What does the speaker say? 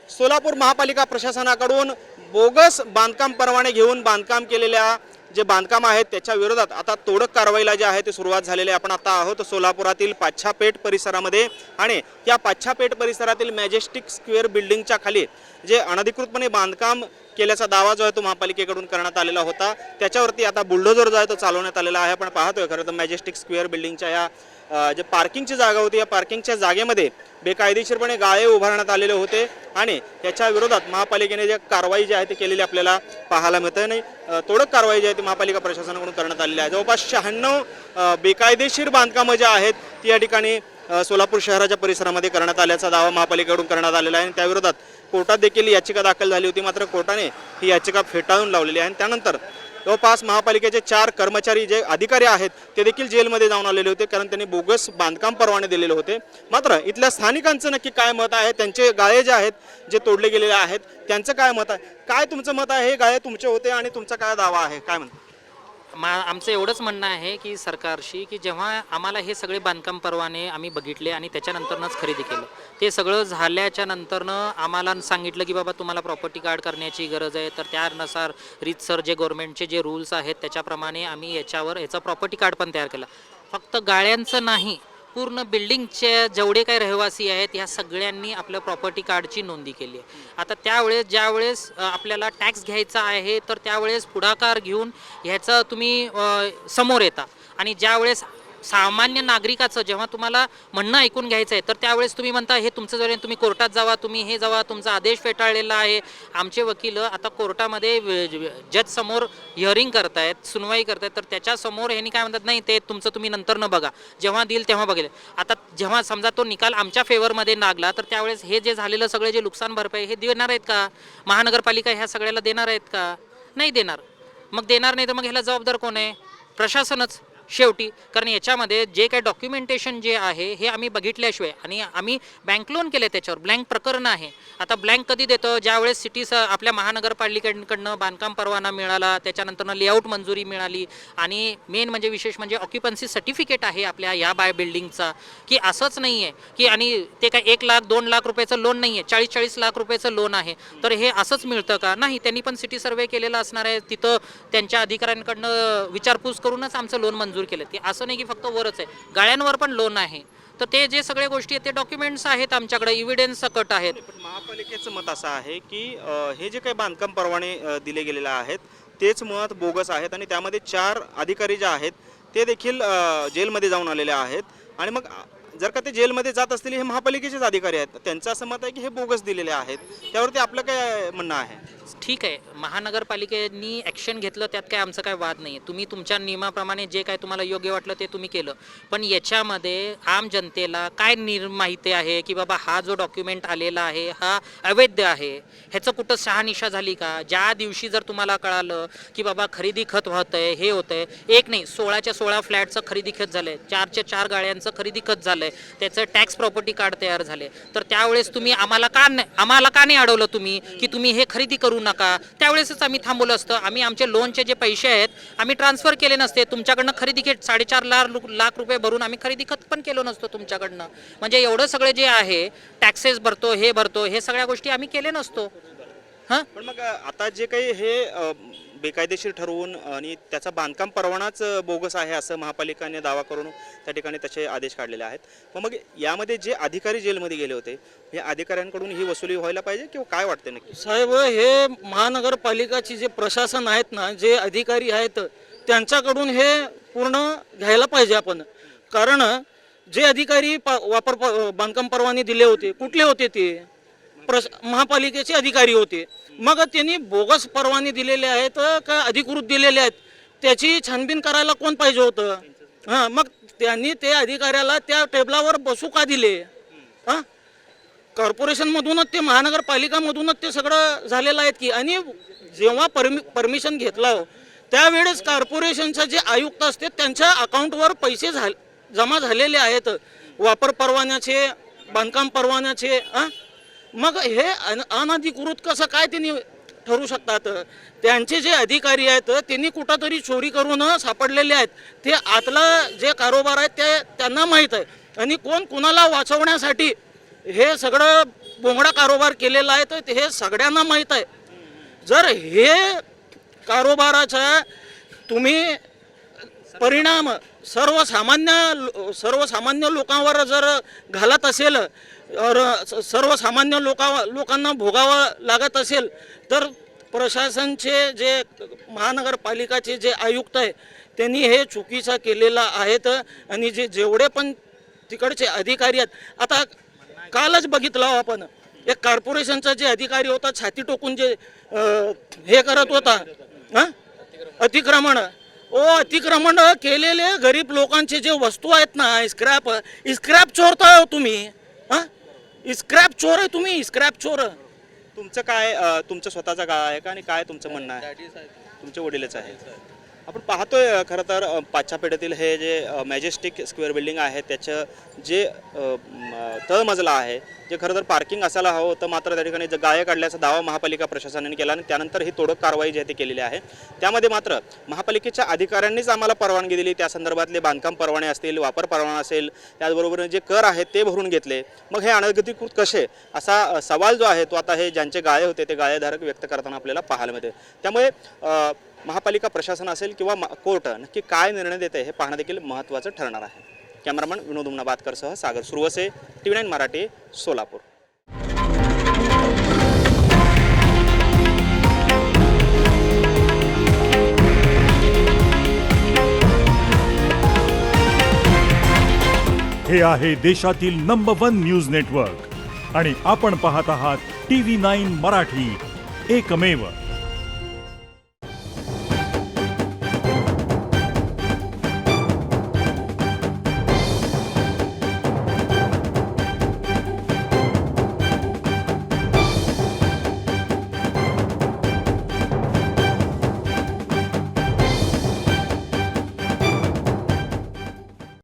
सोलापूर महापालिका प्रशासनाकडून बोगस बांधकाम परवाने घेऊन बांधकाम केलेल्या जे बांधकाम आहेत त्याच्या विरोधात आता तोडक कारवाईला जे आहे ते सुरुवात झालेली आहे। आपण आता आहोत सोलापुरातील पाच्छापेठ परिसरामध्ये आणि या पाच्छापेठ परिसरातील मॅजेस्टिक स्क्वेअर बिल्डिंगच्या खाली जे अनधिकृतपणे बांधकाम केल्याचा दावा जो आहे तो महापालिकेकडून करण्यात आलेला होता, त्याच्यावरती आता बुलडोझर जो आहे तो चालवण्यात आलेला आहे। आपण पाहतोय खरं तर मॅजेस्टिक स्क्वेअर बिल्डिंगच्या या जे पार्किंगची जागा होती या पार्किंगच्या जागेमध्ये बेकायदेशीरपणे गाळे उभारण्यात आलेले होते आणि याच्या विरोधात महापालिकेने जे कारवाई जी आहे ती केलेली आपल्याला पाहायला मिळते। नाही तोडक कारवाई जी आहे ती महापालिका प्रशासनाकडून करण्यात आलेली आहे। जवळपास 96 बेकायदेशीर बांधकामं जे आहेत ती या ठिकाणी सोलापूर शहराच्या परिसरामध्ये करण्यात आल्याचा दावा महापालिकेकडून करण्यात आलेला आहे आणि त्याविरोधात कोर्टात देखील याचिका दाखल झाली होती, मात्र कोर्टाने ही याचिका फेटाळून लावलेली आहे। आणि त्यानंतर जवळपास महापालिकेचे 4 कर्मचारी जे अधिकारी आहेत ते देखील जेलमध्ये जाऊन आलेले होते, कारण त्यांनी बोगस बांधकाम परवाने दिलेले होते। मात्र इथल्या स्थानिकांचं नक्की काय मत आहे, त्यांचे गाळे जे आहेत जे तोडले गेलेले आहेत त्यांचं काय मत आहे, काय तुमचं मत आहे? हे गाळे तुमचे होते आणि तुमचा काय दावा आहे, काय म्हणता? आमचं एवढंच म्हणणं आहे की सरकारशी की जेव्हा आम्हाला हे सगळे बांधकाम परवाने आम्ही बघितले आणि त्याच्यानंतरच खरेदी केलं, ते सगळं झाल्याच्या नंतरनं आम्हाला सांगितलं की बाबा तुम्हाला प्रॉपर्टी कार्ड करण्याची गरज आहे, तर त्यानुसार रीतसर जे गव्हर्नमेंटचे जे रूल्स आहेत त्याच्याप्रमाणे आम्ही याचा प्रॉपर्टी कार्ड पण तयार केला। फक्त गाळ्यांचं नाही, पूर्ण बिल्डिंगचे जेवढे काही रहिवासी आहेत ह्या सगळ्यांनी आपल्या प्रॉपर्टी कार्डची नोंदी केली आहे। आता त्यावेळेस ज्यावेळेस आपल्याला टॅक्स घ्यायचा आहे तर त्यावेळेस पुढाकार घेऊन ह्याचं तुम्ही समोर येता आणि ज्यावेळेस सामान्य नागरिकाचं जेव्हा तुम्हाला म्हणणं ऐकून घ्यायचं आहे तर त्यावेळेस तुम्ही म्हणता हे तुमचं जर तुम्ही कोर्टात जावा, तुम्ही हे जावा, तुमचा आदेश फेटाळलेला आहे। आमचे वकील आता कोर्टामध्ये जज समोर हिअरिंग करतायत, सुनवाई करतायत, तर त्याच्यासमोर ह्यांनी काय म्हणतात, नाही ते तुमचं तुम्ही नंतर न बघा, जेव्हा देईल तेव्हा बघेल। आता जेव्हा समजा तो निकाल आमच्या फेवरमध्ये लागला तर त्यावेळेस हे जे झालेलं सगळे जे नुकसान भरपाई हे देणार आहेत का? महानगरपालिका ह्या सगळ्याला देणार आहेत का? नाही देणार। मग देणार नाही तर मग ह्याला जबाबदार कोण आहे? प्रशासनच शेवटी। कारण याच्यामध्ये जे काही डॉक्युमेंटेशन जे आहे हे आम्ही बघितल्याशिवाय आणि आम्ही बँक लोन केले, त्याच्यावर ब्लँक प्रकरण आहे। आता ब्लँक कधी देतं? ज्यावेळेस आपल्या महानगरपालिकेकडनं बांधकाम परवाना मिळाला, त्याच्यानंतर लेआउट मंजुरी मिळाली आणि मेन म्हणजे विशेष म्हणजे ऑक्युपन्सी सर्टिफिकेट आहे आपल्या या बिल्डिंगचा, की असंच नाही आहे की आणि ते काय 1 लाख 2 लाख रुपयाचं लोन नाही आहे, 40-40 लाख रुपयाचं लोन आहे। तर हे असंच मिळतं का? नाही, त्यांनी पण सिटी सर्वे केलेला असणार आहे, तिथं त्यांच्या अधिकाऱ्यांकडनं विचारपूस करूनच आमचं लोन मंजूर केलं, की असं नाही की फक्त वरच आहे, गाळ्यांवर पण लोन आहे। तर ते जे सगळे गोष्टी आहेत ते डॉक्युमेंट्स आहेत आमच्याकडे, इव्हिडन्स सकट आहेत। पण महापालिकेचं मत असं आहे की हे जे काही बांधकाम परवाने दिले गेलेले आहेत तेच मुळात बोगस आहेत आणि त्यामध्ये 4 अधिकारी जे आहेत ते देखील जेलमध्ये जाऊन आलेले आहेत। आणि मग जर का ते जेलमध्ये जात असतील हे महापालिकेचेच अधिकारी आहेत, त्यांचं असं मत आहे की हे बोगस दिलेले आहेत, त्यावरती आपलं काय म्हणणं आहे? ठीक आहे, महानगरपालिकेनी ॲक्शन घेतलं त्यात काय आमचं काय वाद नाही आहे। तुम्ही तुमच्या नियमाप्रमाणे जे काय तुम्हाला योग्य वाटलं ते तुम्ही केलं, पण याच्यामध्ये आम जनतेला काय माहिती आहे की बाबा हा जो डॉक्युमेंट आलेला आहे हा अवैध आहे, ह्याचं कुठं शहानिशा झाली का? ज्या दिवशी जर तुम्हाला कळालं की बाबा खरेदी खत होतं आहे, हे होतं आहे, एक नाही 16च्या 16 फ्लॅटचं खरेदी खत झालं आहे, 4च्या 4 गाळ्यांचं खरेदी खत झालं आहे, त्याचं टॅक्स प्रॉपर्टी कार्ड तयार झाले, तर त्यावेळेस तुम्ही आम्हाला का नाही अडवलं तुम्ही की तुम्ही हे खरेदी करू नका? त्यावेळेसच आम्ही थांबवलं असतं, आम्ही आमचे लोनचे जे पैसे आहेत आम्ही ट्रान्सफर केले नसते, तुमच्याकडनं खरेदी खत 4.5 लाख रुपये भरून आम्ही खरेदी खत पण केलं नसतं तुमच्याकडनं। म्हणजे एवढं सगळे जे आहे टॅक्सेस भरतो, हे सगळ्या गोष्टी आम्ही केले नसतो। हां, पण मग आता जे काही हे बेकायदेशीर ठरवून आणि त्याचा बांधकाम परवानाच बोगस आहे असं महापालिकेने दावा करून त्या ठिकाणी त्याचे आदेश काढलेले आहेत, मग यामध्ये जे अधिकारी जेलमध्ये गेले होते हे अधिकाऱ्यांकडून ही वसुली व्हायला पाहिजे किंवा काय वाटते नक्की? साहेब, हे महानगरपालिकाची जे प्रशासन आहेत ना, जे अधिकारी आहेत त्यांच्याकडून हे पूर्ण घ्यायला पाहिजे आपण। कारण जे अधिकारी बांधकाम परवाने दिले होते कुठले होते? ते महापालिकेचे अधिकारी होते। मग त्यांनी बोगस परवाने दिलेले आहेत का अधिकृत दिलेले आहेत त्याची छानबीन करायला कोण पाहिजे होतं? हां, मग त्यांनी ते अधिकाऱ्याला त्या टेबलावर बसू का दिले? हां, कॉर्पोरेशनमधूनच ते महानगरपालिकामधूनच ते सगळं झालेलं आहे की। आणि जेव्हा परमिशन घेतलं त्यावेळेस कॉर्पोरेशनचे जे आयुक्त असते त्यांच्या अकाउंटवर पैसे जमा झालेले आहेत वापर परवान्याचे, बांधकाम परवान्याचे। मग हे अनधिकृत कसं काय त्यांनी ठरू शकतात? त्यांचे जे अधिकारी आहेत त्यांनी कुठंतरी चोरी करून सापडलेले आहेत, ते आतला जे कारोबार आहे ते त्यांना माहीत आहे आणि कोण कुणाला वाचवण्यासाठी हे सगळं बोंगडा कारोबार केलेला आहे तर हे सगळ्यांना माहीत आहे. जर हे कारोबाराचा तुम्ही परिणाम सर्वसामान्य लोकांवर जर घालत असेल, सर्वसामान्य लोकांना भोगावं लागत असेल, तर प्रशासनचे जे महानगरपालिकाचे जे आयुक्त आहे त्यांनी हे चुकीचं केलेलं आहेत. आणि जेवढे पण तिकडचे अधिकारी आहेत, आता कालच बघितलं आपण एक कॉर्पोरेशनचा जे अधिकारी होता छाती टोकून जे हे करत होता अतिक्रमण केलेले गरीब लोकांचे जे वस्तू आहेत ना, स्क्रॅप चोरताय हो तुम्ही. स्क्रॅप चोर आहे तुम्ही, स्क्रॅप चोर. तुमचं काय तुमचं स्वतःचं गाव आहे का आणि काय तुमचं म्हणणं आहे? तुमचे वडीलच आहे. आपण पाहतोय खरं तर पाच्छापेठेतील हे जे मॅजेस्टिक स्क्वेअर बिल्डिंग आहे त्याचं जे तळमजला आहे जे खरं तर पार्किंग असायला हवं होतं, मात्र त्या ठिकाणी गाळे काढल्याचा दावा महापालिका प्रशासनाने केला आणि त्यानंतर ही तोडक कारवाई जी आहे ती केलेली आहे. त्यामध्ये मात्र महापालिकेच्या अधिकाऱ्यांनीच आम्हाला परवानगी दिली, त्या संदर्भातले बांधकाम परवाने असतील, वापर परवाना असेल, त्याचबरोबर जे कर आहेत ते भरून घेतले. मग हे अनधिकृत कसे असा सवाल जो आहे तो आता हे ज्यांचे गाळे होते ते गाळेधारक व्यक्त करताना आपल्याला पाहायला मिळते. त्यामुळे महापालिका प्रशासन असेल किंवा कोर्ट नक्की काय निर्णय देते हे पाहणं देखील महत्त्वाचं ठरणार आहे. कॅमेरामन विनोद उमनाबादकरसह सागर सुरवसे, TV9 मराठी, सोलापूर. हे आहे देशातील नंबर 1 न्यूज नेटवर्क आणि आपण पाहत आहात TV9 मराठी, एकमेव.